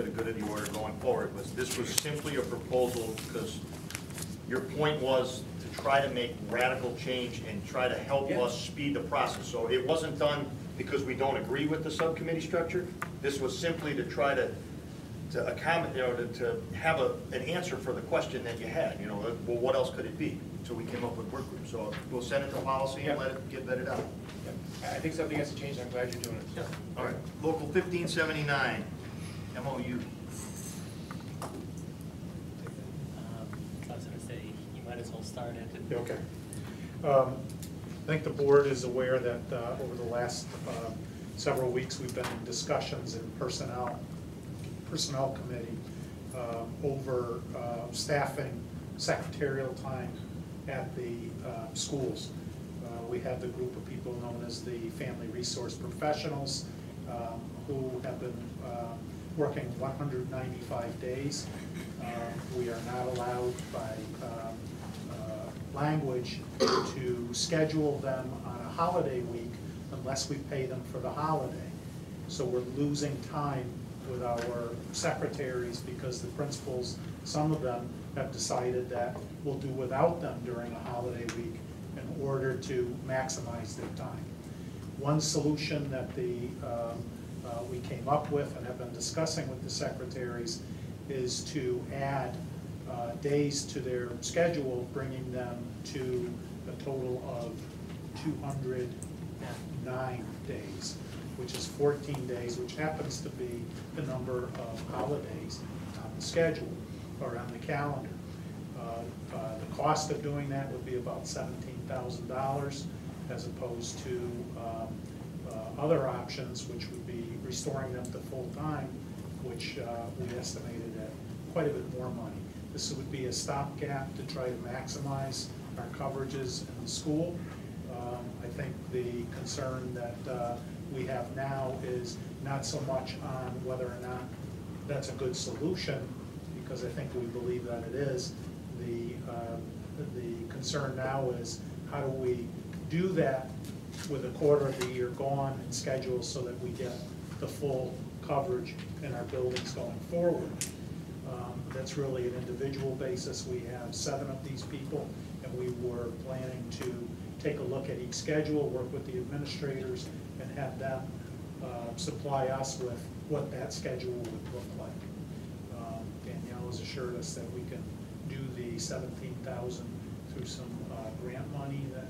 the good of the order going forward was this was simply a proposal because your point was to try to make radical change and try to help us speed the process. So it wasn't done because we don't agree with the subcommittee structure. This was simply to try to accommodate, to have an answer for the question that you had. Well, what else could it be? So we came up with work groups. So we'll send it to policy and let it get vetted out. I think something has to change. I'm glad you're doing it. Yeah. All right. Local 1579, MOU. I was going to say, you might as well start it. Okay. I think the board is aware that over the last several weeks we've been in discussions in personnel committee over staffing secretarial time at the schools. We have the group of people known as the Family Resource Professionals who have been working 195 days. We are not allowed by language to schedule them on a holiday week unless we pay them for the holiday. So we're losing time with our secretaries because the principals, some of them have decided that we'll do without them during a holiday week in order to maximize their time. One solution that we came up with and have been discussing with the secretaries is to add days to their schedule, bringing them to a total of 209 days, which is 14 days, which happens to be the number of holidays on the schedule or on the calendar. The cost of doing that would be about $17,000 as opposed to other options, which would be restoring them to full time, which we estimated at quite a bit more money. This would be a stopgap to try to maximize our coverages in the school. I think the concern that we have now is not so much on whether or not that's a good solution, because I think we believe that it is. The concern now is how do we do that with a quarter of the year gone and schedule so that we get the full coverage in our buildings going forward. That's really an individual basis. We have 7 of these people, and we were planning to take a look at each schedule, work with the administrators, and have them supply us with what that schedule would look like. Danielle has assured us that we can do the $17,000 through some grant money that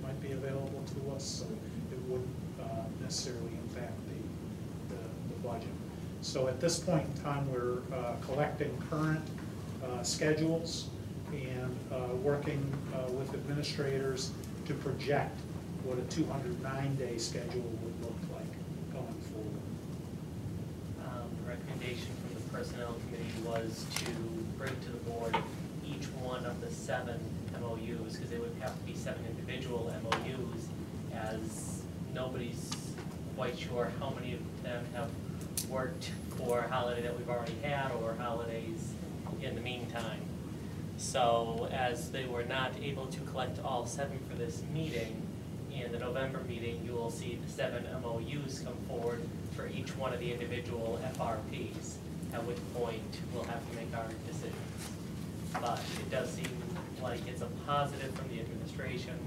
might be available to us, so it wouldn't necessarily impact the budget. So at this point in time, we're collecting current schedules and working with administrators to project what a 209-day schedule would look like going forward. The recommendation from the Personnel Committee was to bring to the board each one of the 7 MOUs, because they would have to be 7 individual MOUs, as nobody's quite sure how many of them have worked for a holiday that we've already had or holidays in the meantime. So as they were not able to collect all 7 for this meeting, in the November meeting you will see the 7 MOUs come forward for each one of the individual FRPs, at which point we'll have to make our decisions. But it does seem like it's a positive from the administration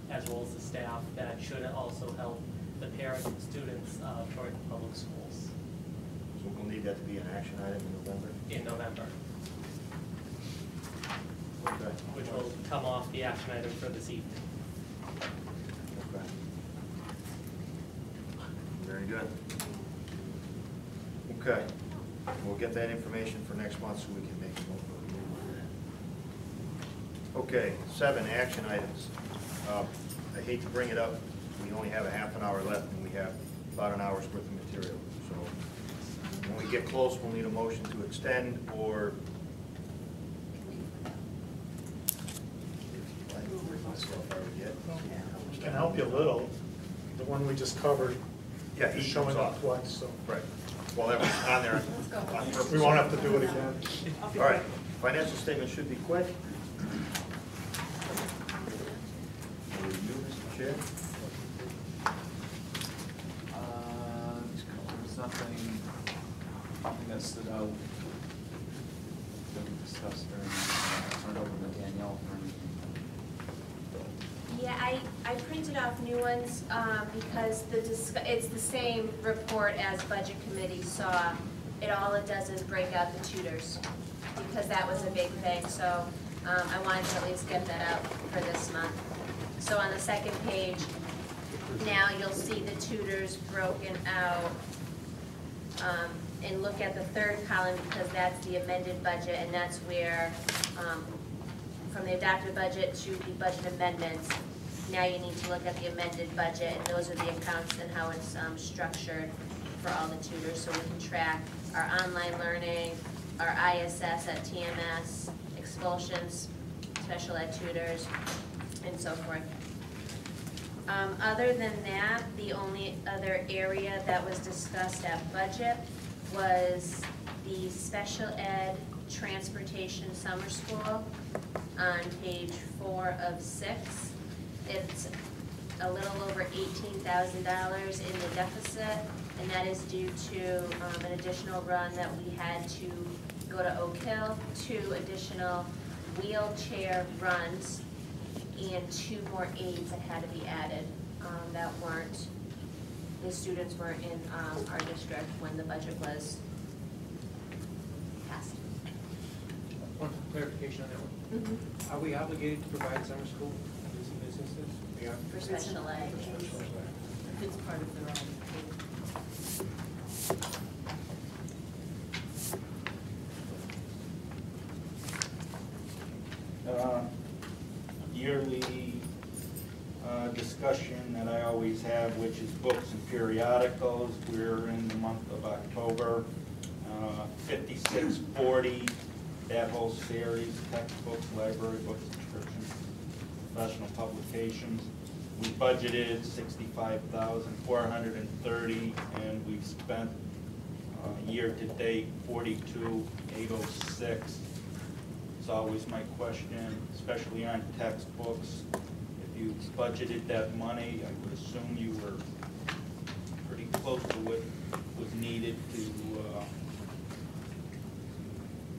as well as the staff that should also help the parents and students of Torrington Public Schools. So we'll need that to be an action item in November? In November. Okay. Which will come off the action item for this evening. Okay. Very good. Okay. We'll get that information for next month so we can make a move. Okay, 7 action items. I hate to bring it up. We only have a half an hour left and we have about an hour's worth of material. So when we get close, we'll need a motion to extend or Can help you a little. The one we just covered is showing up twice. So. Right. Well, that was on there on purpose. We won't have to do it again. All right. Financial statement should be quick. Over to you, Mr. Chair. There's nothing something that stood out that we discussed during, turned over to Danielle for anything? Yeah, I printed off new ones because it's the same report as Budget Committee saw. All it does is break out the tutors, because that was a big thing, so I wanted to at least get that out for this month. So on the second page, now you'll see the tutors broken out, and look at the third column, because that's the amended budget, and that's where, from the adopted budget to the budget amendments, now you need to look at the amended budget, and those are the accounts and how it's structured for all the tutors, so we can track our online learning, our ISS at TMS, expulsions, special ed tutors, and so forth. Other than that, the only other area that was discussed at budget was the special ed transportation summer school on page 4 of 6. It's a little over $18,000 in the deficit, and that is due to an additional run that we had to go to Oak Hill, 2 additional wheelchair runs, and 2 more aides that had to be added that weren't, the students weren't in our district when the budget was passed. One clarification on that one. Are we obligated to provide summer school in this instance? We are. For special ed. It's part of their own. Yearly discussion that I always have, which is books and periodicals. We're in the month of October. 5640, that whole series, textbooks, library books, subscriptions, professional publications. We budgeted $65,430, and we've spent year to date $42,806. It's always my question, especially on textbooks. If you budgeted that money, I would assume you were pretty close to what was needed to,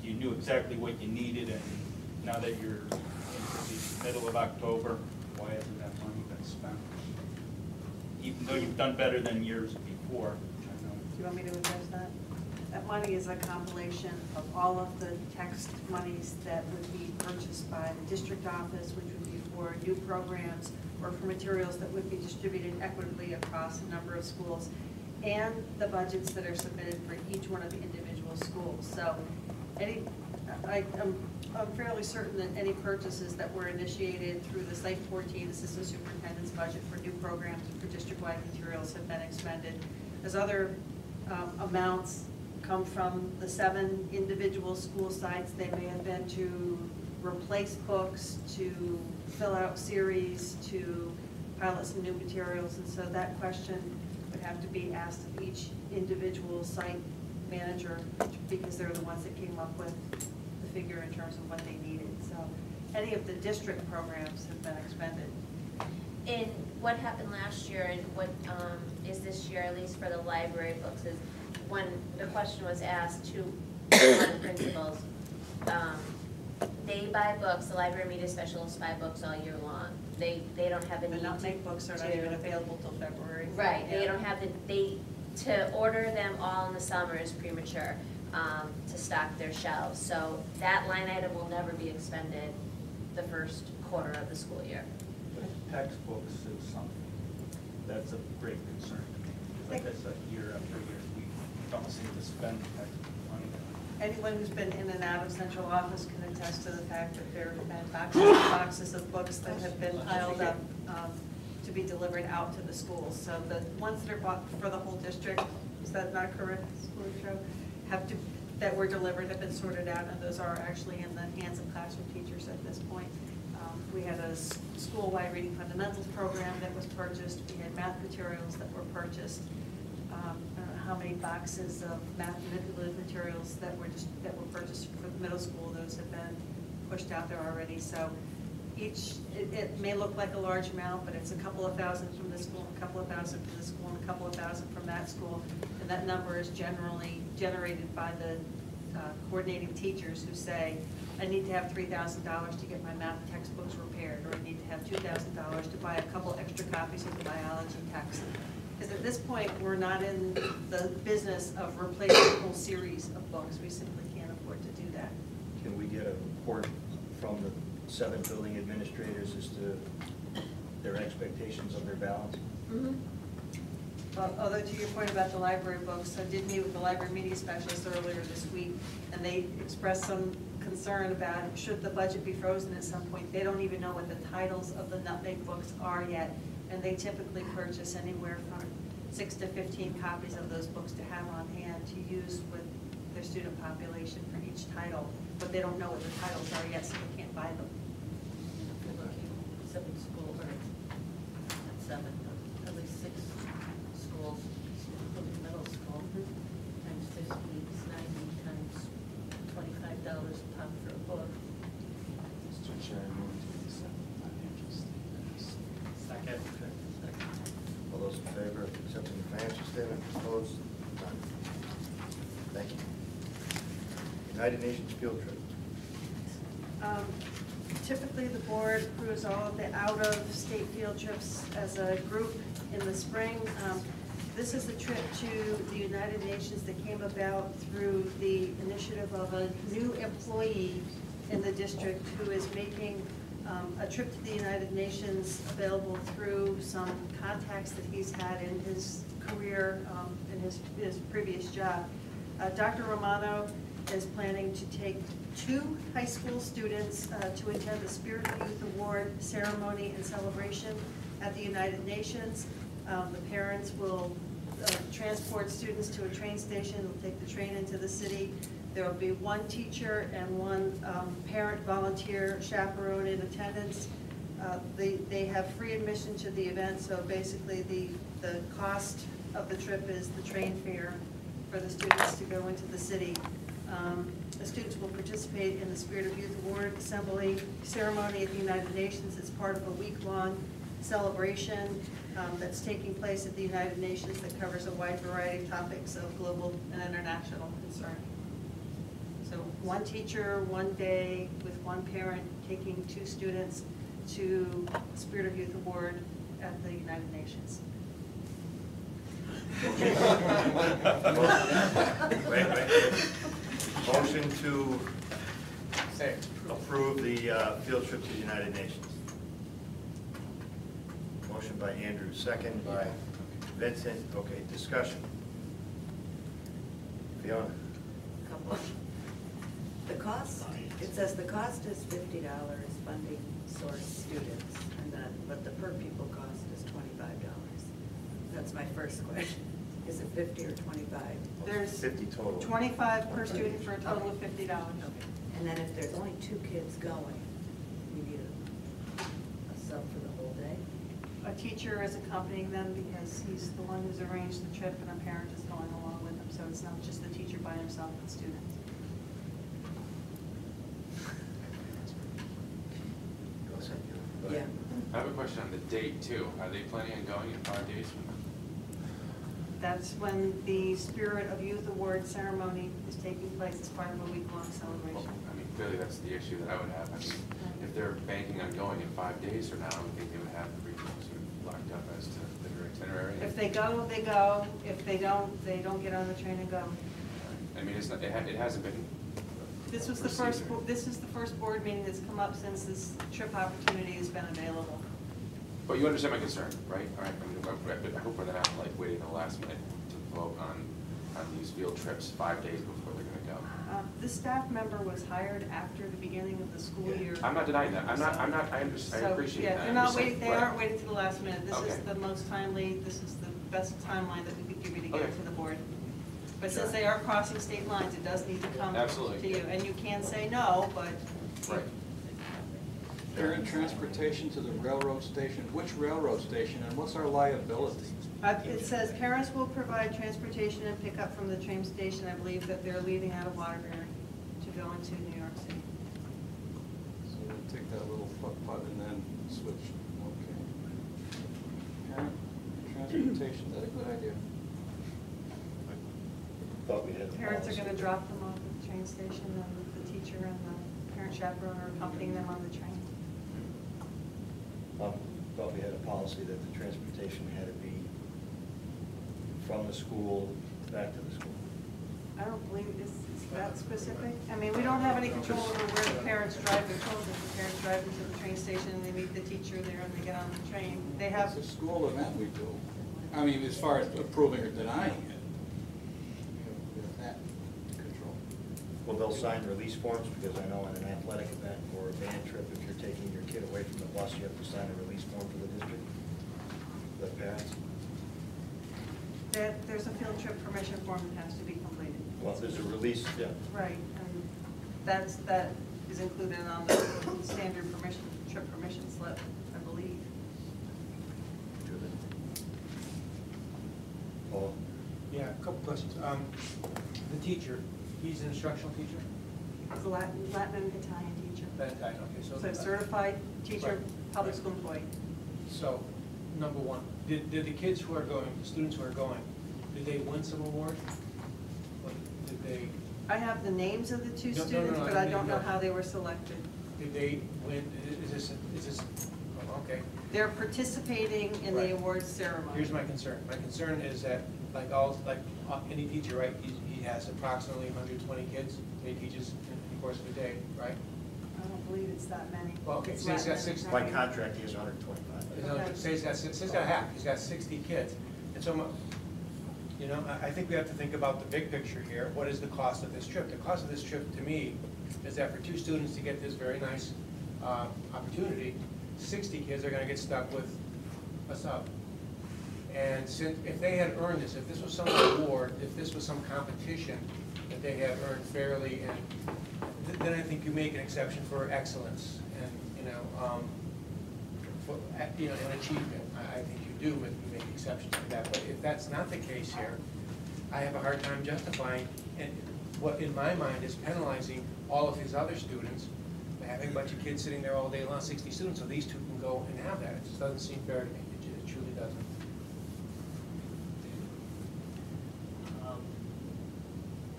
you knew exactly what you needed, and now that you're into the middle of October, why hasn't that money been spent? Even though you've done better than years before, which I know. Do you want me to address that? That money is a compilation of all of the text monies that would be purchased by the district office, which would be for new programs or for materials that would be distributed equitably across a number of schools, and the budgets that are submitted for each one of the individual schools. So I'm fairly certain that any purchases that were initiated through the Site 14 Assistant Superintendent's budget for new programs and for district-wide materials have been expended. As other amounts come from the 7 individual school sites, they may have been to replace books, to fill out series, to pilot some new materials, and so that question would have to be asked of each individual site manager, because they're the ones that came up with the figure in terms of what they needed. So any of the district programs have been expended. And what happened last year and what is this year, at least for the library books, is when the question was asked to one principals, they buy books, the library media specialists buy books all year long. They don't have a need The not-make books are not even available till February. Right, they don't have to order them all in the summer is premature to stock their shelves. So that line item will never be expended the first quarter of the school year. Textbooks is something that's a great concern to me. Like I said, year after year, we don't seem to spend textbook money. Anyone who's been in and out of central office can attest to the fact that there have been boxes and boxes of books that have been piled up to be delivered out to the schools. So the ones that are bought for the whole district, is that not correct, School Show? That were delivered have been sorted out, and those are actually in the hands of classroom teachers at this point. We had a school-wide reading fundamentals program that was purchased. We had math materials that were purchased. I don't know how many boxes of math manipulative materials that were purchased for the middle school. Those have been pushed out there already. So it may look like a large amount, but it's a couple of thousand from this school, a couple of thousand from this school, and a couple of thousand from that school. And that number is generally generated by the coordinating teachers who say, I need to have $3,000 to get my math textbooks repaired, or I need to have $2,000 to buy a couple extra copies of the biology text. Because at this point, we're not in the business of replacing a whole series of books. We simply can't afford to do that. Can we get a report from the 7 building administrators as to their expectations of their balance? Although to your point about the library books, I did meet with the library media specialist earlier this week, and they expressed some concern about should the budget be frozen at some point. They don't even know what the titles of the Nutmeg books are yet, and they typically purchase anywhere from 6 to 15 copies of those books to have on hand to use with their student population for each title, but they don't know what the titles are yet, so they can't buy them. Seven schools, or not seven, but at least 6 schools, including middle school, times 50 is 90 times $25 a pop for a book. Mr. Chair, I move to accept the financial statements. Second. All those in favor of accepting the financial statement, opposed? None. Thank you. United Nations field trip. Typically, the board approves all of the out-of-state field trips as a group in the spring. This is a trip to the United Nations that came about through the initiative of a new employee in the district who is making a trip to the United Nations available through some contacts that he's had in his career, in his previous job. Dr. Romano is planning to take 2 high school students to attend the Spirit of Youth Award ceremony and celebration at the United Nations. The parents will transport students to a train station. They'll take the train into the city. There will be 1 teacher and 1 parent volunteer chaperone in attendance. They have free admission to the event, so basically the cost of the trip is the train fare for the students to go into the city. The students will participate in the Spirit of Youth Award Assembly ceremony at the United Nations. It's part of a week-long celebration that's taking place at the United Nations that covers a wide variety of topics of global and international concern. So 1 teacher, 1 day, with 1 parent taking 2 students to Spirit of Youth Award at the United Nations. Wait. Motion to approve the field trip to the United Nations. Motion by Andrew, second by Vincent. Okay, discussion. Fiona? Couple. The cost, it says the cost is $50 funding source students, and then, but the per pupil cost is $25. That's my first question. Is it 50 or 25? There's 50 total. 25 per student for a total of $50. Okay. And then if there's only 2 kids going, we need a sub for the whole day? A teacher is accompanying them because he's the one who's arranged the trip, and a parent is going along with them, so it's not just the teacher by himself and students. Yeah. I have a question on the date too. Are they planning on going in 5 days from now? That's when the Spirit of Youth Award ceremony is taking place as part of a week-long Well, celebration. I mean, clearly that's the issue that I would have. I mean, if they're banking on going in 5 days from now, I would think they would have the regional sort of locked up as to their itinerary. If they go, they go. If they don't get on the train and go. I mean, it's not, it hasn't been. This was the first. This is the first board meeting that's come up since this trip opportunity has been available. But you understand my concern, right? All right. I mean, I hope we're not like waiting the last minute to vote on these field trips 5 days before they're going to go. This staff member was hired after the beginning of the school year. I'm not denying that. I appreciate that. They're not waiting. They aren't waiting to the last minute. This is Okay. the most timely. This is the best timeline that we could give you to get Okay. it to the board. But since Sure. they are crossing state lines, it does need to come Absolutely. to you, and you can say no, but. Right. Parent transportation to the railroad station. Which railroad station, and what's our liability? It says parents will provide transportation and pickup from the train station. I believe that they're leaving out of Waterbury to go into New York City. we'll take that little putt and then switch. Okay. Parent transportation, is that a good idea? Thought we had a Parents are policy. gonna drop them off at the train station, and the teacher and the parent chaperone are accompanying them on the train. Thought we had a policy that the transportation had to be from the school back to the school. I don't believe it's that specific. I mean, we don't have any control over where the parents drive their children. The parents drive them to the train station, and they meet the teacher there, and they get on the train. They have, It's a school event we do. I mean, as far as approving or denying it, we have that control. Well, they'll sign release forms, because I know in an athletic event or a band trip, if you're taking your kid away from the bus, you have to sign a release form for the district, the parents. there's a field trip permission form that has to be completed. Well, there's a release, yeah. Right, and that is included on the standard trip permission slip, I believe. Paul? Yeah, a couple questions. The teacher, he's an instructional teacher? It's a Latin and Italian teacher. Okay, so. So certified teacher, Right. public school employee. So, number one, did the kids who are going, the students who are going, did they win some award? Like, did they, I have the names of the two No, students, I but I mean, don't know no. how they were selected. did they win, is this, oh, okay. They're participating in the Right. awards ceremony. Here's my concern. My concern is that, any teacher, right, he has approximately 120 kids that he teaches in the course of a day, right? I don't believe it's that many. Well, okay, It's say he's got Latin and 60. By Italian. contract, he has 125. Okay. Say he's got half, he's got 60 kids. And so, I think we have to think about the big picture here. What is the cost of this trip? The cost of this trip, to me, is that for two students to get this very nice opportunity, 60 kids are gonna get stuck with a sub. And if they had earned this, if this was some award, if this was some competition that they had earned fairly, and then I think you make an exception for excellence and, an achievement. I think you do, but you make exceptions for that. But if that's not the case here, I have a hard time justifying, and what in my mind is penalizing all of his other students, having a bunch of kids sitting there all day long, 60 students, so these two can go and have that. It just doesn't seem fair to me. It truly doesn't.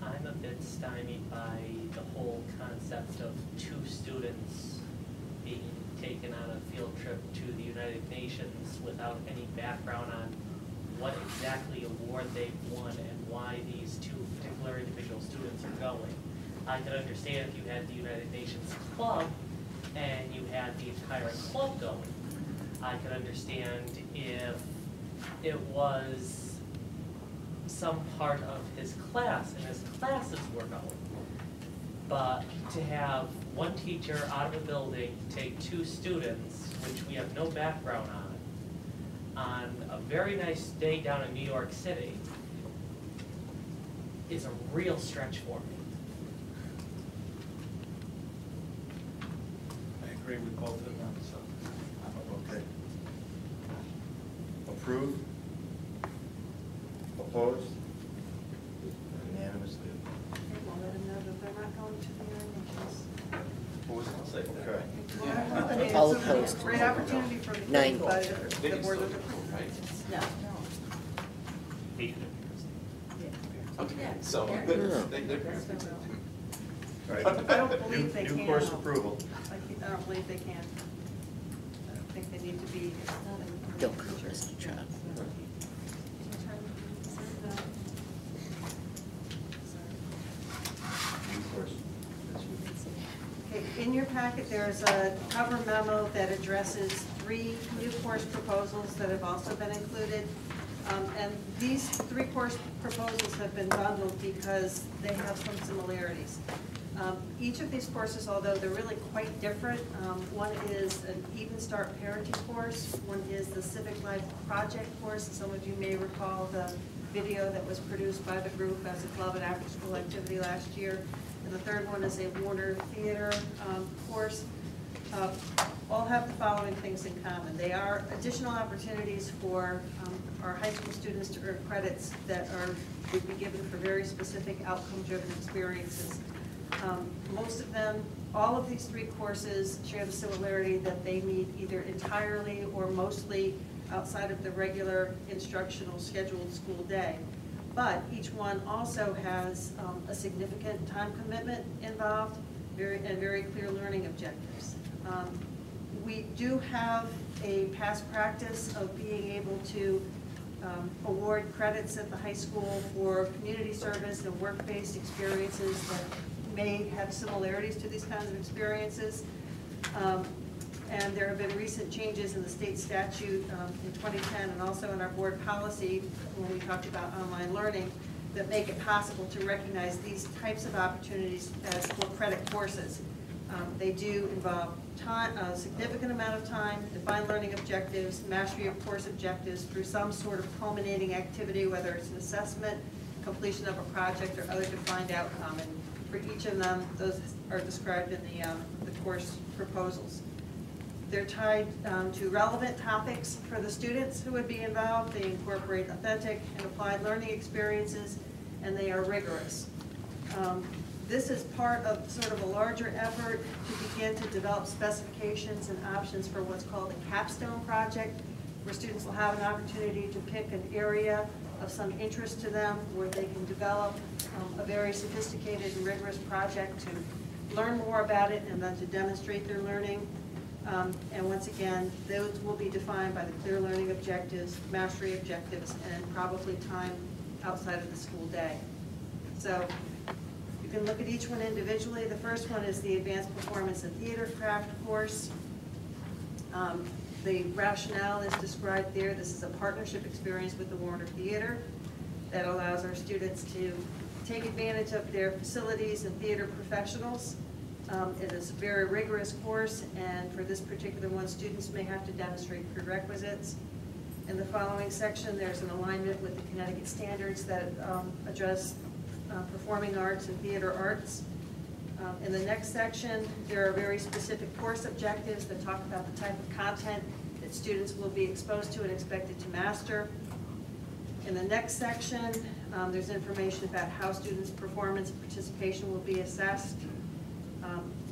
I'm a bit stymied by the whole concept of two students being taken on a field trip to the United Nations without any background on what exactly award they've won and why these two particular individual students are going. I could understand if you had the United Nations club and you had the entire club going. I could understand if it was some part of his class and his classes were going. But to have one teacher out of a building take two students, which we have no background on a very nice day down in New York City, is a real stretch for me. I agree with both of them, so. Okay. Approved? Opposed? Unanimously. Okay, we'll let them know that they're not going to the United Nations. What was it? Okay. I mean, All it's a opposed. great opportunity for the Nine. kids, but if the board doesn't approve. No. Okay, so, Yeah. they're parents. All right. I don't believe they can. New course approval. I don't believe they can. I don't think they need to be. Don't go, Mr. Trout. New course. Okay, in your packet, there's a cover memo that addresses 3 new course proposals that have also been included. And these 3 course proposals have been bundled because they have some similarities. Each of these courses, although they're really quite different, one is an Even Start Parenting course, one is the Civic Life Project course. Some of you may recall the video that was produced by the group as a club and after-school activity last year. And the third one is a Warner Theater course. All have the following things in common. They are additional opportunities for our high school students to earn credits that would be given for very specific outcome-driven experiences. Most of them, all of these 3 courses share the similarity that they meet either entirely or mostly outside of the regular instructional scheduled school day. But each one also has a significant time commitment involved and very clear learning objectives. We do have a past practice of being able to award credits at the high school for community service and work-based experiences that may have similarities to these kinds of experiences. And there have been recent changes in the state statute in 2010 and also in our board policy when we talked about online learning that make it possible to recognize these types of opportunities as for credit courses. They do involve time, a significant amount of time, defined learning objectives, mastery of course objectives through some sort of culminating activity, whether it's an assessment, completion of a project, or other defined outcome. And for each of them, those are described in the course proposals. They're tied to relevant topics for the students who would be involved. They incorporate authentic and applied learning experiences, and they are rigorous. This is part of sort of a larger effort to begin to develop specifications and options for what's called a capstone project, where students will have an opportunity to pick an area of some interest to them where they can develop a very sophisticated and rigorous project to learn more about it and then to demonstrate their learning. And once again, those will be defined by the clear learning objectives, mastery objectives, and probably time outside of the school day. So you can look at each one individually. The first one is the Advanced Performance and Theater Craft course. The rationale is described there. This is a partnership experience with the Warner Theater that allows our students to take advantage of their facilities and theater professionals. It is a very rigorous course, and for this particular one, students may have to demonstrate prerequisites. In the following section, there's an alignment with the Connecticut standards that address performing arts and theater arts. In the next section, there are very specific course objectives that talk about the type of content that students will be exposed to and expected to master. In the next section, there's information about how students' performance and participation will be assessed.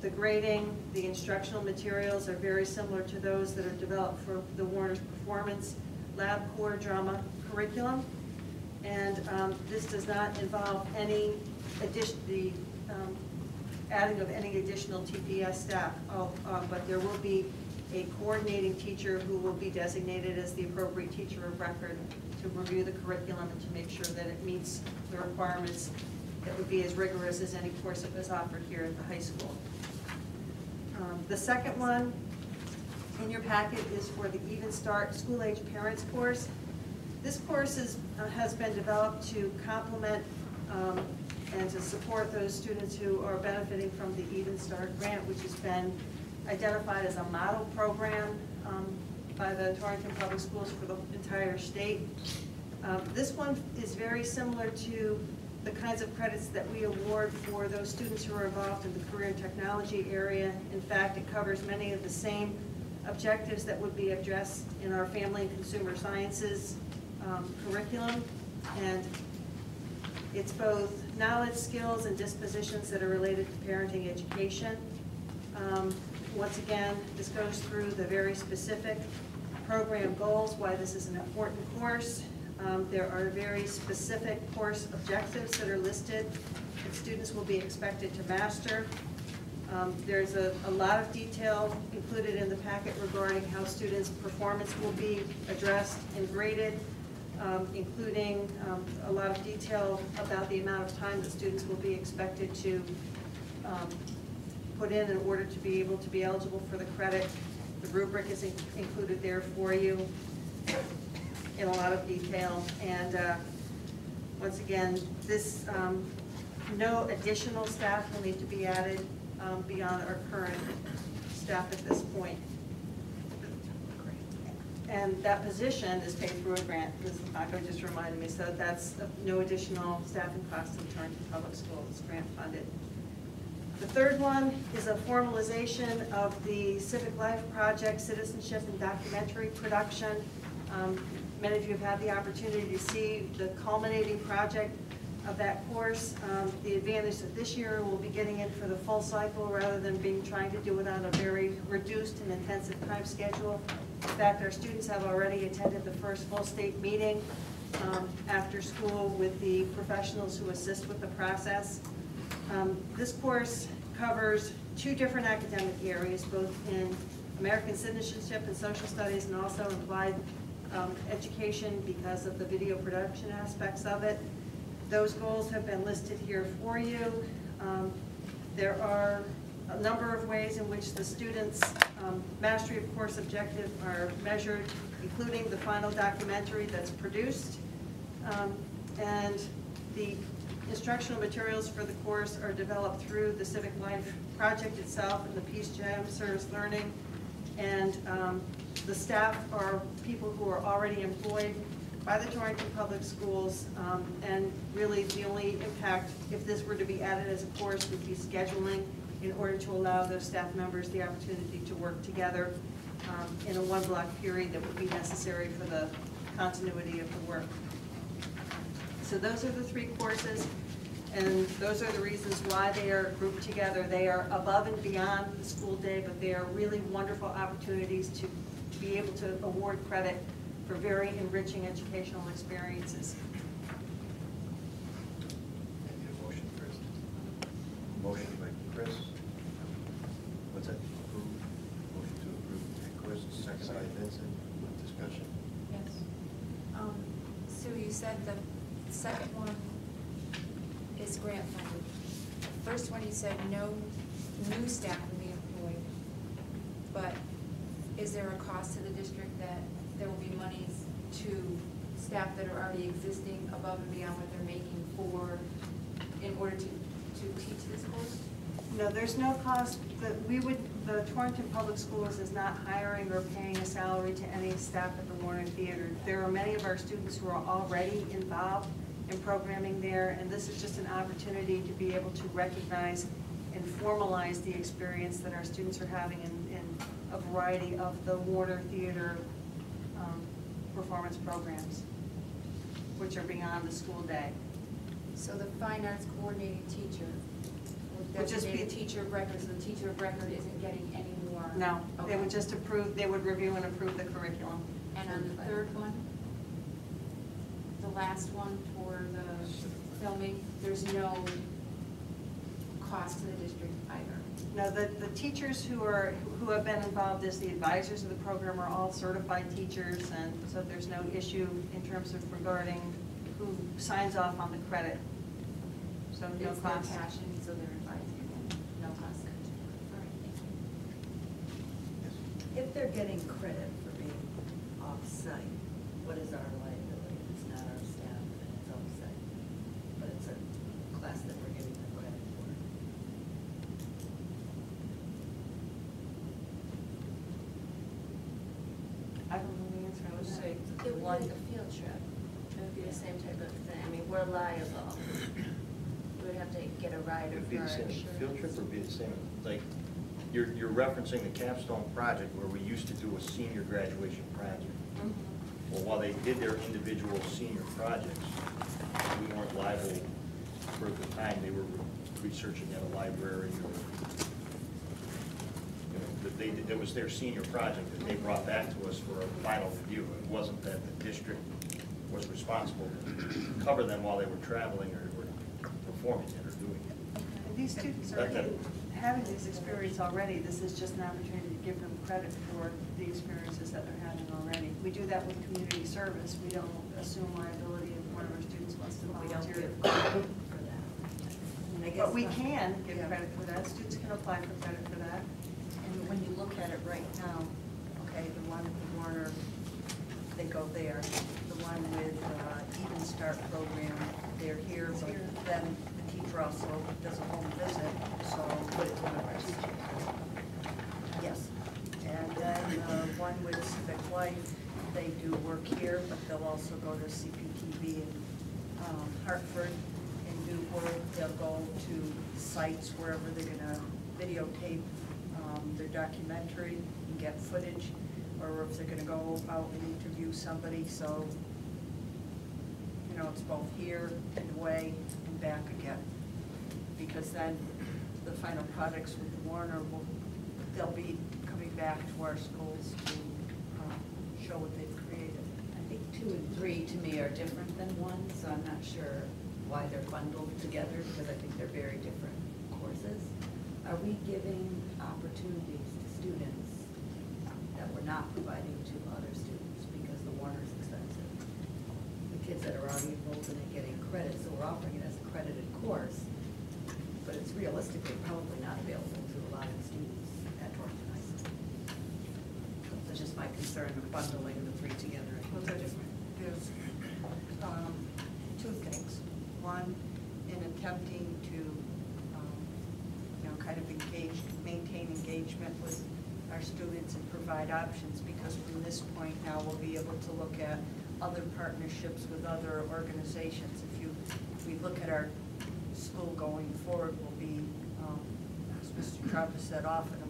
The grading, the instructional materials are very similar to those that are developed for the Warner's Performance Lab Core Drama curriculum. And this does not involve any adding of any additional TPS staff, but there will be a coordinating teacher who will be designated as the appropriate teacher of record to review the curriculum and to make sure that it meets the requirements that would be as rigorous as any course that was offered here at the high school. The second one in your packet is for the Even Start School Age Parents course. This course has been developed to complement and to support those students who are benefiting from the Even Start grant, which has been identified as a model program by the Torrington Public Schools for the entire state. This one is very similar to the kinds of credits that we award for those students who are involved in the career and technology area. In fact, it covers many of the same objectives that would be addressed in our family and consumer sciences curriculum. And it's both knowledge, skills, and dispositions that are related to parenting education. Once again, this goes through the very specific program goals, why this is an important course. There are very specific course objectives that are listed that students will be expected to master. There's a lot of detail included in the packet regarding how students' performance will be addressed and graded, including a lot of detail about the amount of time that students will be expected to put in order to be able to be eligible for the credit. The rubric is included there for you in a lot of detail. And once again, this no additional staff will need to be added beyond our current staff at this point. And that position is paid through a grant. This is Paco just reminded me, so that's no additional staffing costs in Torrington Public Schools. It's grant funded. The third one is a formalization of the Civic Life Project, Citizenship and Documentary Production. Many of you have had the opportunity to see the culminating project of that course. The advantage that this year we'll be getting in for the full cycle rather than trying to do it on a very reduced and intensive time schedule. In fact, our students have already attended the first full state meeting after school with the professionals who assist with the process. This course covers 2 different academic areas, both in American citizenship and social studies, and also applied education because of the video production aspects of it. Those goals have been listed here for you. There are a number of ways in which the students' mastery of course objectives are measured, including the final documentary that's produced. And the instructional materials for the course are developed through the Civic Life Project itself and the Peace Jam Service Learning. And the staff are people who are already employed by the Torrington Public Schools, and really the only impact, if this were to be added as a course, would be scheduling in order to allow those staff members the opportunity to work together in a 1-block period that would be necessary for the continuity of the work. So those are the 3 courses, and those are the reasons why they are grouped together. They are above and beyond the school day, but they are really wonderful opportunities to be able to award credit for very enriching educational experiences. Any motion, Chris? Motion by Chris. What's that? Approve. Motion to approve by Chris, second by Vincent. Discussion. Yes. Sue, you said the second one is grant funded. First one you said no new staff will be employed, but is there a cost to the district that there will be monies to staff that are already existing above and beyond what they're making in order to teach this course? No, there's no cost. The Torrington Public Schools is not hiring or paying a salary to any staff at the Warner Theater. There are many of our students who are already involved in programming there, and this is just an opportunity to be able to recognize and formalize the experience that our students are having in a variety of the Warner Theater performance programs, which are beyond the school day. So the fine arts coordinating teacher, Would just be teacher of record, so the teacher of record isn't getting any more? No, Okay. they would just approve, they would review and approve the curriculum. And on the third one, the last one for the filming, there's no cost to the district either? No, the teachers who have been involved as the advisors of the program are all certified teachers, and so there's no issue in terms of regarding who signs off on the credit. So no It's cost. their passion, so they're advising, and no cost. All right, thank you. If they're getting credit for being off-site, what is our liability? It's not our staff and it's off-site, but it's a class that we're getting the credit for. I don't know the answer. I would say It would be like a field trip. It would be the same type of thing. I mean, we're liable. We would have to get a rider It would be for the our same insurance. field trip or be the same, like, you're referencing the capstone project where we used to do a senior graduation project. Mhm. Well, while they did their individual senior projects, we weren't liable for the time they were researching at a library or, you know, that it was their senior project that they brought back to us for a final review. It wasn't that the district was responsible to cover them while they were traveling or performing it or doing it. And these students are having this experience already. This is just an opportunity to give them credit for the experiences that they're having already. We do that with community service. We don't assume liability if one of our students wants to We don't volunteer. give credit for that. And I guess But we the- can give Yeah. credit for that. Students can apply for credit for that. And when you look at it right now, okay, the one with Warner, they go there. The one with Even Start program, they're here, but then the teacher also does a home visit, so put it one of our teachers. Yes. And then one with Civic Life, they do work here, but they'll also go to CPTV in Hartford and do work. They'll go to sites wherever they're gonna videotape their documentary and get footage, or if they're gonna go out and interview somebody, so, know, it's both here and away and back again. Because then the final products with Warner they'll be coming back to our schools to show what they've created. I think 2 and 3 to me are different than 1, so I'm not sure why they're bundled together, because I think they're very different courses. Are we giving opportunities to students that we're not providing to other students because the Warner's expensive? The kids that are already enrolled in it getting credit, so we're offering it as a credited course, but it's realistically probably not available to a lot of students at Torrington High School. That's just my concern of bundling the 3 together. I think they're different. There's 2 things. One, in attempting to, kind of maintain engagement with our students and provide options, because from this point now we'll be able to look at other partnerships with other organizations. If we look at our school going forward, we'll be, as Mr. Travis said, often a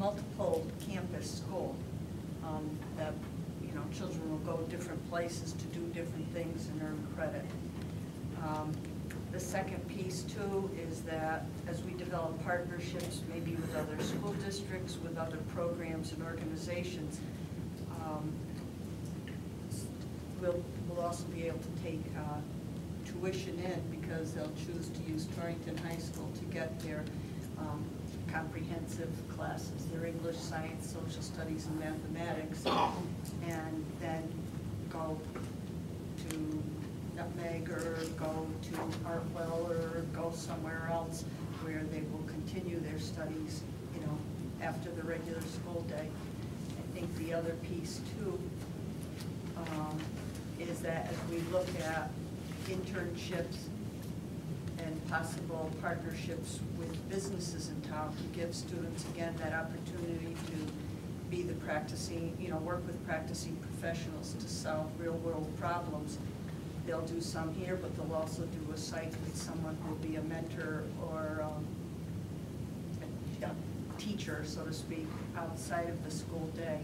multiple campus school that children will go different places to do different things and earn credit. The second piece too is that as we develop partnerships, maybe with other school districts, with other programs and organizations, we'll also be able to take tuition in, because they'll choose to use Torrington High School to get their comprehensive classes, their English, science, social studies, and mathematics, and then go to Nutmeg or go to Hartwell or go somewhere else where they will continue their studies, after the regular school day. I think the other piece too is that as we look at internships and possible partnerships with businesses in town, to give students again that opportunity to be the practicing, work with practicing professionals to solve real world problems. They'll do some here, but they'll also do a site with someone who will be a mentor or a teacher, so to speak, outside of the school day.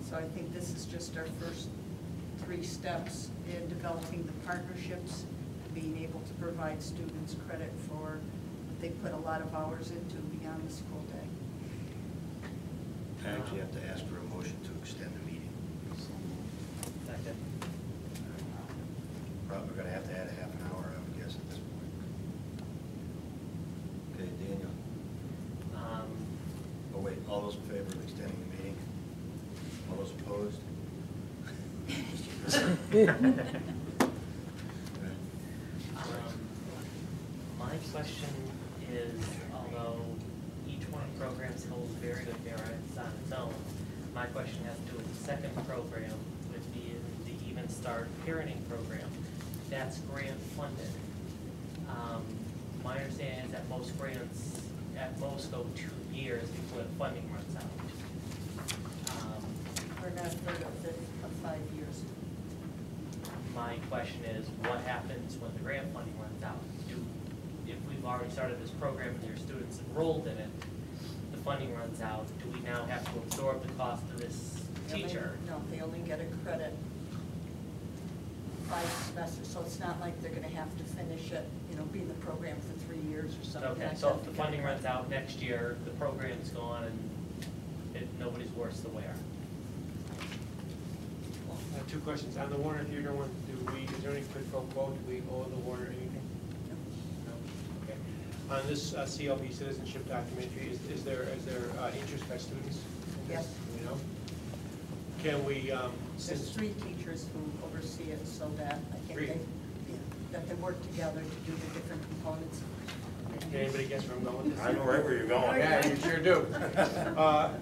So I think this is just our first 3 steps in developing the partnerships, being able to provide students credit for what they put a lot of hours into beyond the school day. I actually have to ask for a motion to extend the meeting. Second. Probably gonna have to add a half an hour, I would guess, at this point. Okay, Daniel. Oh, wait, all those in favor of extending the meeting? All those opposed? My question is, although each one of the programs holds very good merits on its own, my question has to do with the second program, with the Even Start parenting program. That's grant funded. My understanding is that most grants at most go 2 years before the funding runs out. We're not heard of 5 years. My question is, what happens when the grant funding runs out? If we've already started this program and there are students enrolled in it, the funding runs out, do we now have to absorb the cost of this teacher? No, they only get a credit by semester, so it's not like they're gonna have to finish it, be in the program for 3 years or something. Okay, so if the funding runs out next year, the program's gone and nobody's worse the wear. I have 2 questions. On the Warner Theater one, is there any quid pro quo? Do we owe the Warner anything? No? Okay. On this CLB citizenship documentary, is there interest by students in this? Yes. Do we know? Can we, There's 3 teachers who oversee it, so that I think 3? that they work together to do the different components. Can anybody guess where I'm going with this? I know right where you're going. Yeah, you sure do.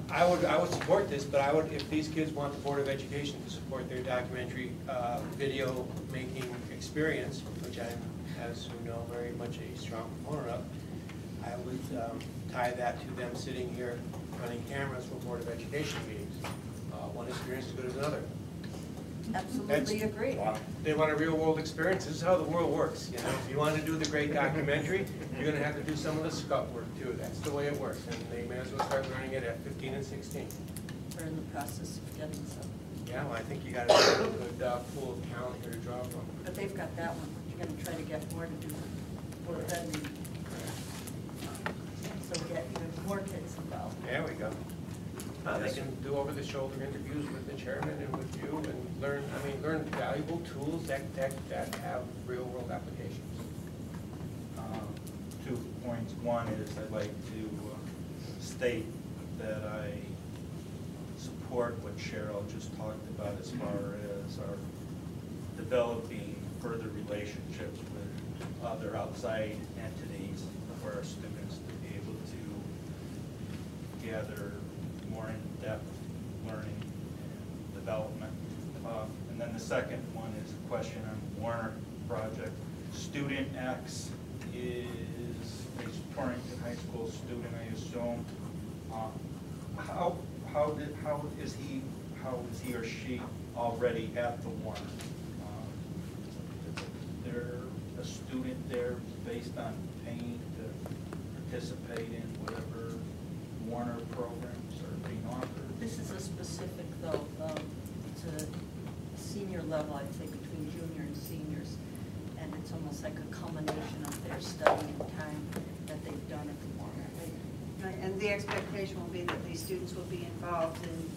I would support this, but if these kids want the Board of Education to support their documentary video making experience, which I'm, as you know, very much a strong proponent of, I would tie that to them sitting here running cameras for Board of Education meetings. One experience is as good as another. Absolutely agree. They want a real world experience. This is how the world works. If you want to do the great documentary, you're going to have to do some of the scut work too. That's the way it works, and they may as well start learning it at 15 and 16. We're in the process of getting some. Yeah, well, I think you got a good pool of talent here to draw from. But they've got that one, you're gonna try to get more to do for them. So get even more kids involved. There we go. They can do over-the-shoulder interviews with the chairman and with you and learn valuable tools that have real-world applications. 2 points. One is I'd like to state that I support what Cheryl just talked about as far as our developing further relationships with other outside entities for our students to be able to gather more in-depth learning and development. And then the second one is a question on Warner project. Student X is a Torrington High School student, I assume. How is he or she already at the Warner? Is there a student there based on paying to participate in whatever Warner programs are being offered? This is a specific, though, it's a senior level, I'd say, between junior and seniors, and it's almost like a culmination of their studying time that they've done at the Warner. Right, and the expectation will be that these students will be involved in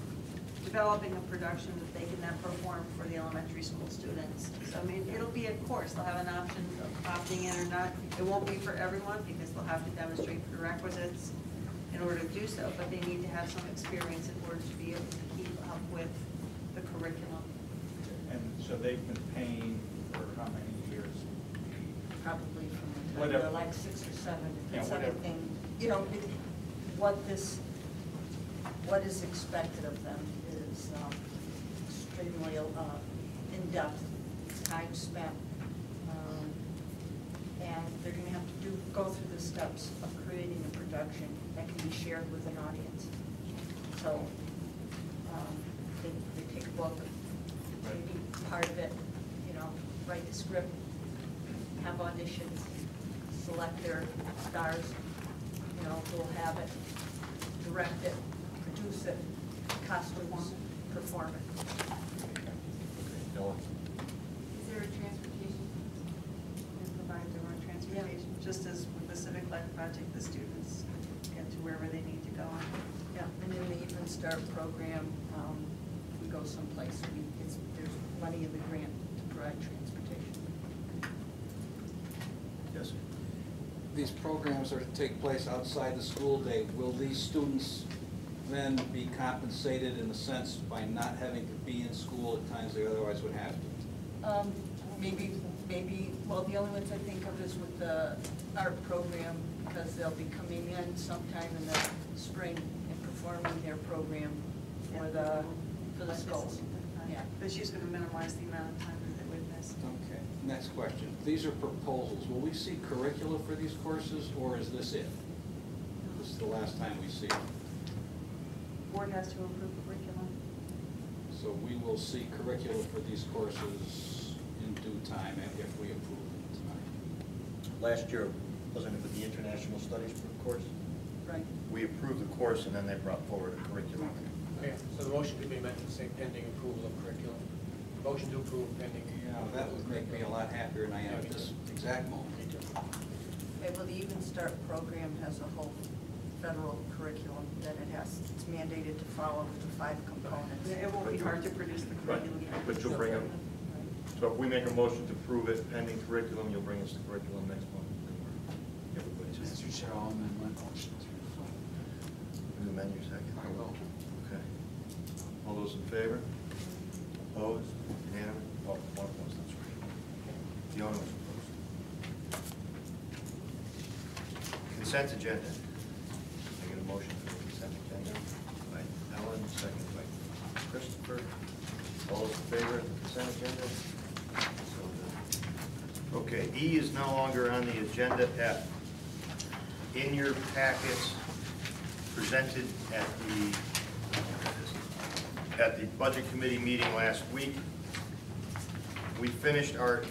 developing a production that they can then perform for the elementary school students. So, I mean, it'll be a course, they'll have an option of opting in or not. It won't be for everyone, because they'll have to demonstrate prerequisites in order to do so, but they need to have some experience in order to be able to keep up with the curriculum. And so they've been paying for how many years? Probably from the time they're like 6 or 7, if it's anything, what is expected of them is extremely in-depth, time spent, and they're going to have to go through the steps of creating a production that can be shared with an audience. So they take a book, maybe part of it, write the script, have auditions, select their stars, who'll have it, direct it, produce it, costumes, perform it. Is there a transportation? And provide their own transportation, just as with the Civic Life Project, the students get to wherever they need to go. Yeah, and in the Even Start program, we go someplace, there's money in the grant to provide transportation. Yes. These programs are to take place outside the school day. Will these students then be compensated in a sense by not having to be in school at times they otherwise would have to? Maybe, well, the only ones I think of is with the art program, because they'll be coming in sometime in the spring and performing their program for the schools. Yeah, but she's going to minimize the amount of time that they would miss. Okay, next question. These are proposals. Will we see curricula for these courses, or is this it? This is the last time we see it. Board has to approve curriculum. So we will see curricula for these courses in due time if we approve them tonight. Last year, wasn't it with the International Studies course? Right. We approved the course and then they brought forward a curriculum. Okay, so the motion could be meant to say pending approval of curriculum. Motion to approve pending. Yeah, that would make me a lot happier than I am at this exact moment. Okay, well, the Even Start program has a whole federal curriculum that it's mandated to follow the 5 components. It won't be hard to produce the curriculum. But you'll bring them, so if we make a motion to approve it pending curriculum, you'll bring us the curriculum next month. Everybody's. Mr. Chair, I'll amend my motion to. You amend your second? I will. Okay. All those in favor? Opposed? Unanimous? Oh, one opposed, that's right. The owner was opposed. Consent agenda. I get a motion for the consent agenda by Ellen, second by Christopher. All those in favor of the consent agenda? So good. Okay, E is no longer on the agenda. F. In your packets, presented at the Budget Committee meeting last week, we finished our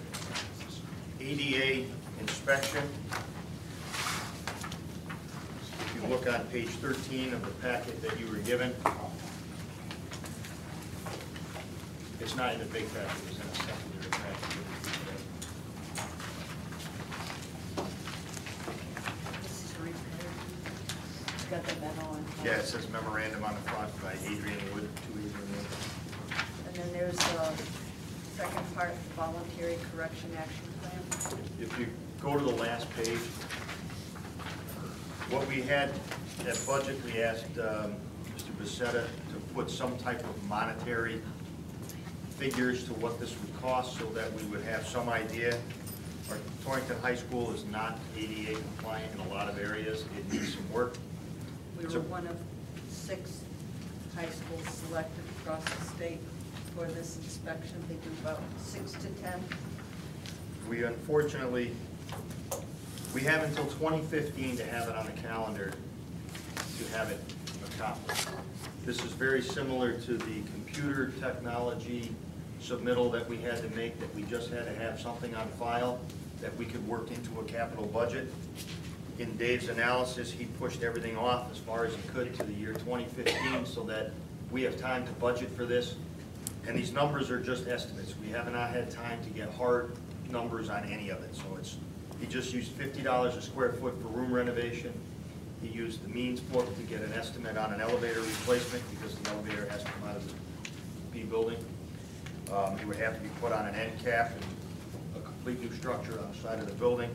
ADA inspection. If you look on page 13 of the packet that you were given, It's not in the big factor, it's in a secondary factor. This is repair. Got the memo on. Yeah, it says memorandum on the front by Adrian Wood, to Adrian Wood. And then there's the second part, the voluntary correction action plan. If you go to the last page, what we had at budget, we asked Mr. Becerra to put some type of monetary figures to what this would cost so that we would have some idea. Our Torrington High School is not ADA compliant in a lot of areas. It needs some work. We were one of 6 high schools selected across the state for this inspection. They do about 6 to 10. We unfortunately, we have until 2015 to have it on the calendar to have it accomplished. This is very similar to the computer technology submittal that we had to make, that we just had to have something on file that we could work into a capital budget. In Dave's analysis, he pushed everything off as far as he could to the year 2015 so that we have time to budget for this. And these numbers are just estimates. We have not had time to get hard numbers on any of it. So he just used $50 a square foot for room renovation. He used the means book to get an estimate on an elevator replacement because the elevator has to come out of the B building. It would have to be put on an end cap and a complete new structure on the side of the building.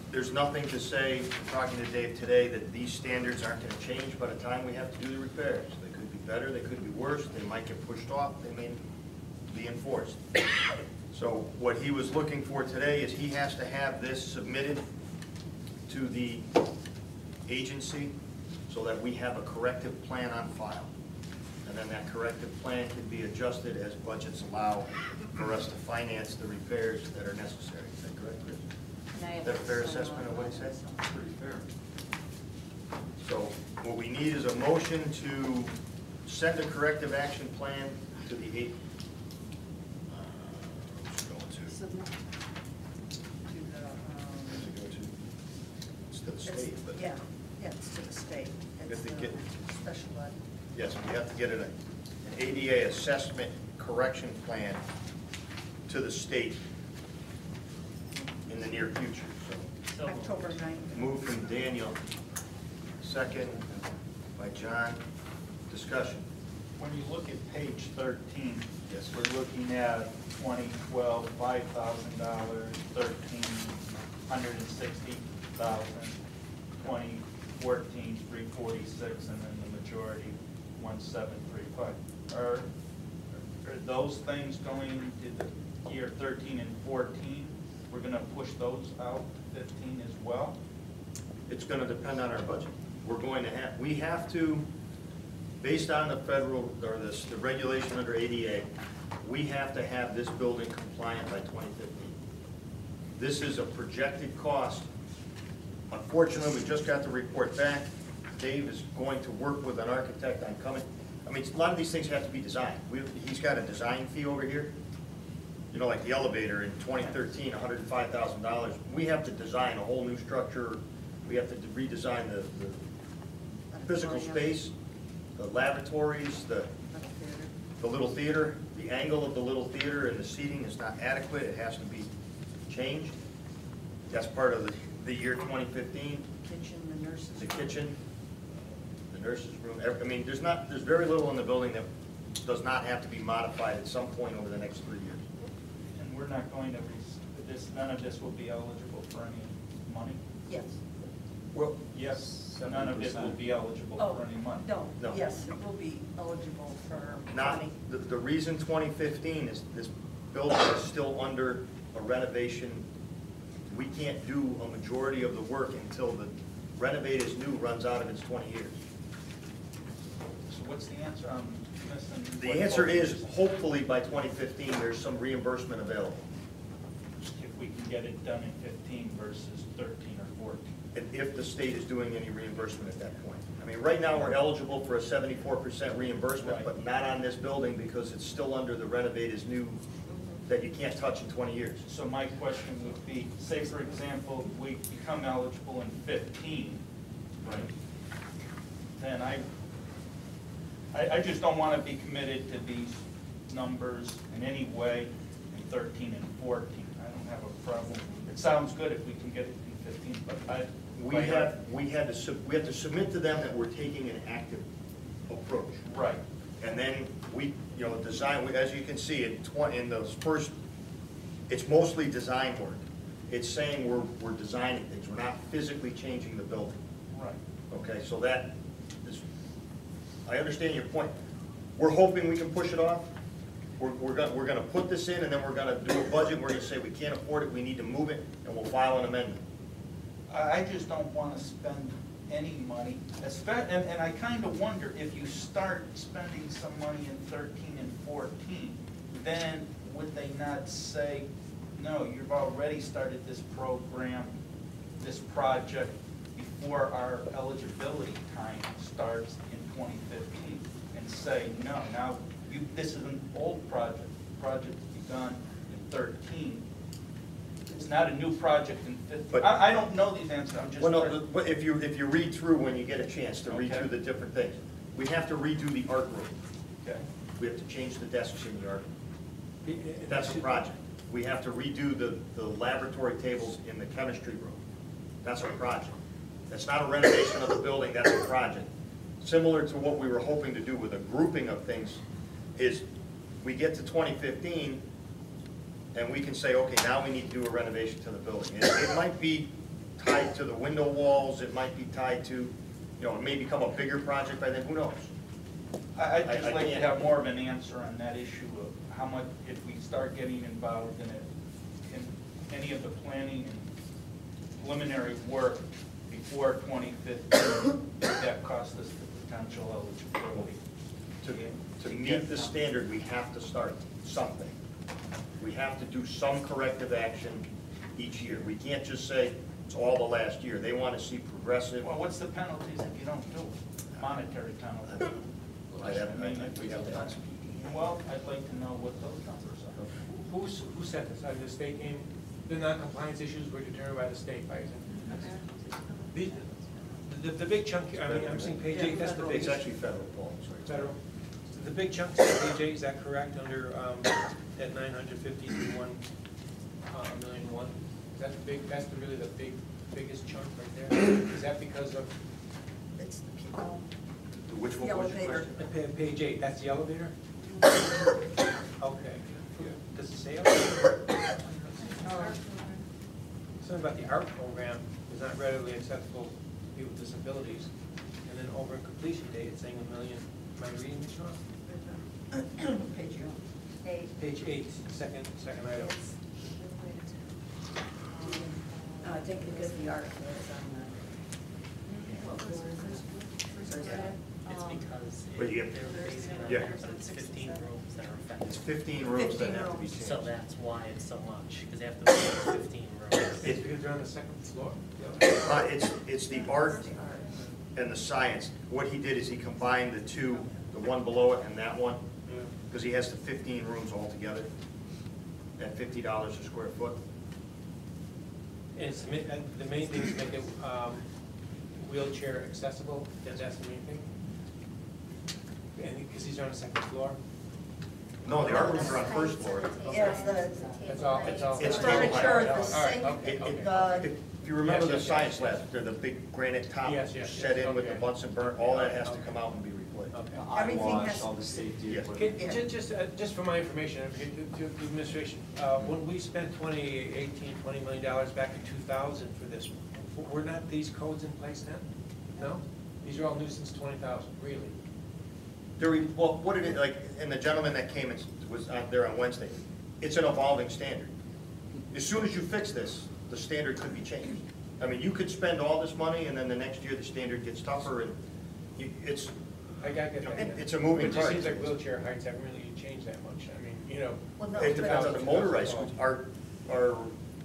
There's nothing to say, talking to Dave today, that these standards aren't going to change by the time we have to do the repairs. They could be better, they could be worse, they might get pushed off, they may be enforced. So what he was looking for today is he has to have this submitted to the agency so that we have a corrective plan on file. And then that corrective plan can be adjusted as budgets allow for us to finance the repairs that are necessary. Is that correct, Chris? Is that a fair assessment of what he said? Pretty fair. So what we need is a motion to send a corrective action plan to the Submit to it's to the state, but yeah, it's to the state. It's If they get- special ed. yes, we have to get an ADA assessment correction plan to the state in the near future. So October 9th. move from Daniel, second by John. Discussion. When you look at page 13, Yes. we're looking at 2012, $5,000, 1,360,000, 2014, 346, and then the majority, 1,735. Are those things going to the year 13 and 14? We're going to push those out to 15 as well? It's going to depend on our budget. We're going to have, we have to, based on the federal, or the regulation under ADA, we have to have this building compliant by 2015. This is a projected cost. Unfortunately, we just got the report back. Dave is going to work with an architect on coming. I mean, a lot of these things have to be designed. He's got a design fee over here. You know, like the elevator in 2013, $105,000. We have to design a whole new structure. We have to redesign the physical space, the laboratories, the little theater. The angle of the little theater and the seating is not adequate. It has to be changed. That's part of the year 2015. Kitchen, the nurses' The room. kitchen, the nurses' room. I mean, there's very little in the building that does not have to be modified at some point over the next 3 years. And we're not going to, none of this will be eligible for any money? Yes. Well, Yes, none of it will be eligible for any money. No, No. yes, it will be eligible for not, money. the reason 2015 is this building is still under a renovation. We can't do a majority of the work until the renovate is new runs out of its 20 years. So what's the answer? I'm missing. The answer is hopefully by 2015 there's some reimbursement available. If we can get it done in 15 versus 13 or 14. And if the state is doing any reimbursement at that point. I mean, right now, we're eligible for a 74% reimbursement, Right. but not on this building because it's still under the renovate is new that you can't touch in 20 years. So my question would be, say for example, we become eligible in 15, right? Then I just don't want to be committed to these numbers in any way in 13 and 14. I don't have a problem. It sounds good if we can get it in 15, but We have to submit to them that we're taking an active approach. Right. And then we, design, as you can see, in those first, it's mostly design work. It's saying we're designing things, we're not physically changing the building. Right. Okay, so that is, I understand your point. We're hoping we can push it off. We're gonna put this in, and then we're gonna do a budget, we're gonna say we can't afford it, we need to move it, and we'll file an amendment. I just don't want to spend any money, and I kind of wonder if you start spending some money in 13 and 14, then would they not say, no, you've already started this program, this project, before our eligibility time starts in 2015, and say, no, now, this is an old project, the project begun in 13, it's not a new project in 15. But- I don't know these answers, I'm just. Well, no, but if you read through, when you get a chance to read Okay. through the different things, we have to redo the art room. Okay. We have to change the desks in the art room. That's a project. We have to redo the laboratory tables in the chemistry room. That's a project. That's not a renovation of the building, that's a project. Similar to what we were hoping to do with a grouping of things is we get to 2015 and we can say, okay, now we need to do a renovation to the building. It might be tied to the window walls, it might be tied to, it may become a bigger project by then, who knows? I'd just I like to can't- have more of an answer on that issue of how much, if we start getting involved in it, in any of the planning and preliminary work before 2015, would that cost us the potential eligibility? To meet the standard, we have to start something. We have to do some corrective action each year. We can't just say it's all the last year. They want to see progressive. Well, what's the penalties if you don't do it? Monetary penalties? Well, I'd like to know what those numbers are. Who said this? The state came, the non-compliance issues were determined by the state, by the big chunk, I'm seeing page 8, that's the It's biggest. actually federal, Paul, I'm sorry. Federal. The big chunk is page 8, is that correct, under that 950 to 1,000,001? Is that the big, that's really the biggest chunk right there? Is that because of? It's the people. Which The one was your elevator. question? Page 8, that's the elevator? Okay. Does it say elevator? Something about the art program is not readily accessible to people with disabilities. And then over in completion date, it's saying 1 million. Am I reading this wrong? Page 8. Page 8, second item. No, I think because the art was on the. What floor is this? Or is that- It's because But you they're have- basing it on yeah. there, but it's 15 rooms that are It's affected. 15 rooms that 15 have to be rooms. changed. So that's why it's so much, because they have to make 15 rooms. It's because they're on the second floor? It's the art and the science. What he did is he combined the two, the one below it and that one, because he has the 15 rooms altogether at $50 a square foot. And it's, the main thing is make it wheelchair accessible, that's the main thing? And because these are on the second floor? No, the art rooms are on first floor. Yeah, it's the. That's all, it's all. It's Furniture, the All right, sink, okay, okay. the. If you remember the Yes, yes, science yes. lab, they're the big granite top Yes, yes, set yes, in with the okay. Bunsen burner, all that has to come out and be replaced. Okay. Everything Eyewash, has- all the safety Yes. equipment. Just for my information, to the administration, when we spent $20 million back in 2000 for this, were not these codes in place then? No? These are all new since 20,000, really? Well, what it is, like, and the gentleman that came and was out there on Wednesday, it's an evolving standard. As soon as you fix this, the standard could be changed. I mean, you could spend all this money and then the next year the standard gets tougher and it's, I got that. It's a moving It just target. seems like wheelchair heights haven't really changed that much. I mean, Well, no, it depends on the but- motorized schools.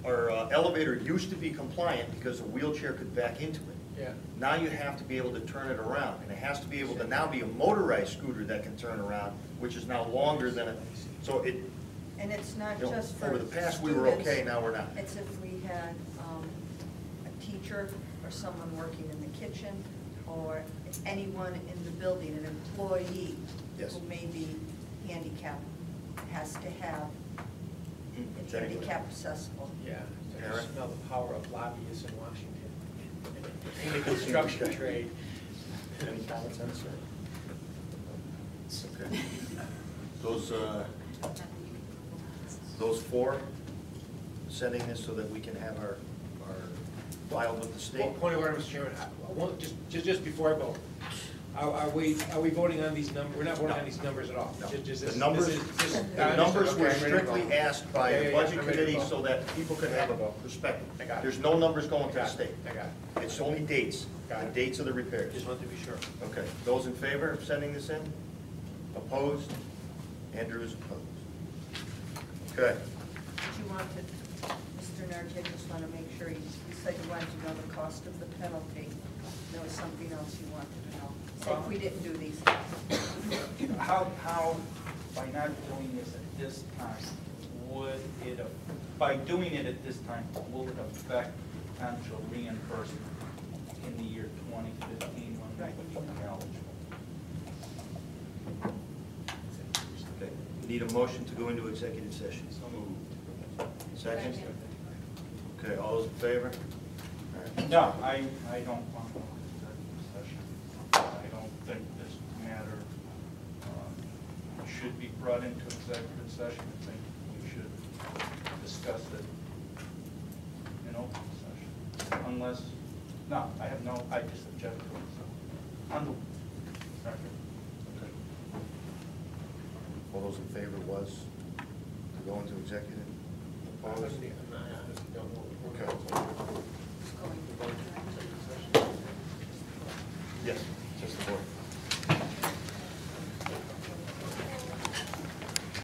Our elevator used to be compliant because a wheelchair could back into it. Yeah. Now you have to be able to turn it around, and it has to be able to now be a motorized scooter that can turn around, which is now longer than a, so it, And it's not you know, just for over the past, we were students. okay, now we're not. It's if we had a teacher or someone working in the kitchen or anyone in the building, an employee Yes. who may be handicapped has to have, it's handicap accessible. Yeah, I Aaron? smell the power of lobbyists in Washington, in the construction trade. Any comments on this, sir? Okay. Those four, sending this so that we can have our file with the state? Point of order, Mr. Chairman, just before I vote, are we voting on these numbers? We're not voting on these numbers at all? No. Just The this- numbers, this is- just- the numbers okay, were I'm ready to strictly vote. asked by Yeah, the yeah, budget I'm ready to committee vote. so that people could have a perspective. I got it. There's no numbers going I to the got state. it, I got it. It's only dates, Got the it. dates of the repairs. Just want to be sure. Okay, those in favor of sending this in? Opposed? Andrew is opposed. Okay, Did you want to, Mr. Nardi, I just want to make sure, you said you wanted to know the cost of the penalty. There was something else you wanted to know. Say if we didn't do these. How, by not doing this at this time, would it, by doing it at this time, will it affect potential reimbursement in the year 2015 when we would become eligible? okay. We need a motion to go into executive session. So moved. Second? Okay, all those in favor? All right. No, I don't want to go into executive session. I don't think this matter should be brought into executive session. I think we should discuss it in open session. Unless, no, I just object to it, so. On the record. Okay. All those in favor was to go into executive? Opposed? I honestly don't know. Okay.